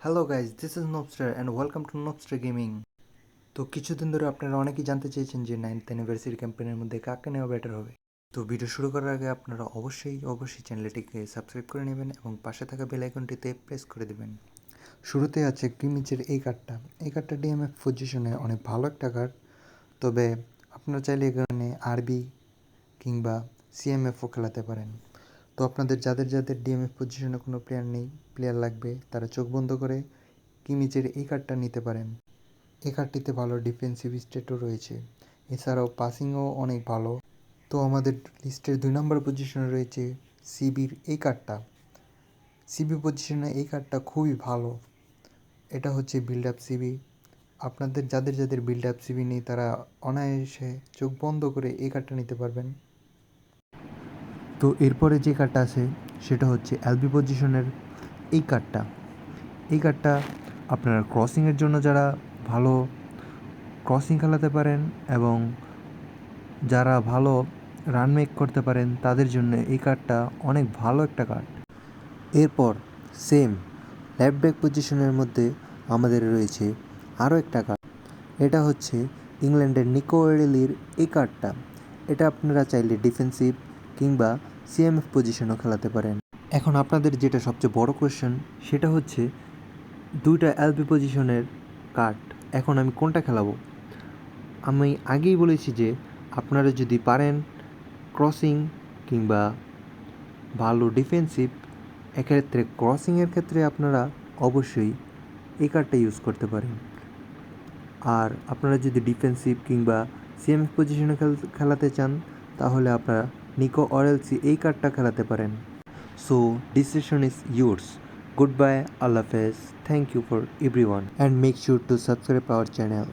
Hello guys, this is Noobstar and welcome to Noobstar gaming. তো কিছুদিন ধরে আপনারা অনেকেই জানতে চেয়েছেন যে 9th অ্যানিভার্সারি ক্যাম্পেনের মধ্যে কাকে নেওয়া বেটার হবে। তো ভিডিও শুরু করার আগে আপনারা অবশ্যই চ্যানেলটিকে সাবস্ক্রাইব করে নেবেন এবং পাশে থাকা বেল আইকনটিতে প্রেস করে দেবেন। শুরুতে আছে কিমিচের এই কার্ডটা। এই কার্ডটা ডিএমএফ পজিশনে অনেক ভালো একটা কার্ড, তবে আপনারা চাইলে এখানে আরবি কিংবা সিএমএফও খেলাতে পারেন। তো আপনাদের যাদের ডিএমএফ পজিশনে কোনো প্লেয়ার লাগবে, তারা চোখ বন্ধ করে কিমিচের এই কার্ডটা নিতে পারেন। এই কার্ডটিতে ভালো ডিফেন্সিভ স্টেটও রয়েছে, এছাড়াও পাসিংও অনেক ভালো। তো আমাদের লিস্টের 2 নম্বর পজিশনে রয়েছে সিবির এই কার্ডটা। সিবি পজিশনে এই কার্ডটা খুবই ভালো। এটা হচ্ছে বিল্ড আপ সিবি। আপনাদের যাদের বিল্ড আপ সিবি নেই, তারা অনায়াসে চোখ বন্ধ করে এই কার্ডটা নিতে পারবেন। তো এরপরে যে কার্ডটা আছে সেটা হচ্ছে এলবি পজিশনের এই কার্ডটা। এই কার্ডটা আপনারা ক্রসিংয়ের জন্য যারা ভালো ক্রসিং খেলাতে পারেন এবং যারা ভালো রান মেক করতে পারেন, তাদের জন্য এই কার্ডটা অনেক ভালো একটা কার্ড। এরপর সেম লেফট ব্যাক পজিশনের মধ্যে আমাদের রয়েছে আরও একটা কার্ড। এটা হচ্ছে ইংল্যান্ডের নিকো ওয়েডেলির এই কার্ডটা। এটা আপনারা চাইলে ডিফেন্সিভ কিংবা সিএমএফ পজিশনও খেলাতে পারেন। এখন আপনাদের যেটা সবচেয়ে বড় কোয়েশ্চেন, সেটা হচ্ছে 2টা এলবি পজিশনের কার্ড, এখন আমি কোনটা খেলাবো। আমি আগেই বলেছি যে আপনারা যদি পারেন ক্রসিং কিংবা ভালো ডিফেন্সিভ, এক্ষেত্রে ক্রসিংয়ের ক্ষেত্রে আপনারা অবশ্যই এই কার্ডটা ইউজ করতে পারেন। আর আপনারা যদি ডিফেন্সিভ কিংবা সিএমএফ পজিশনে খেলাতে চান, তাহলে আপনারা নিকো অরেলসি এই কার্ডটা খেলাতে পারেন। So decision is yours. Goodbye, Allah Hafiz. Thank you for everyone and make sure to subscribe our channel.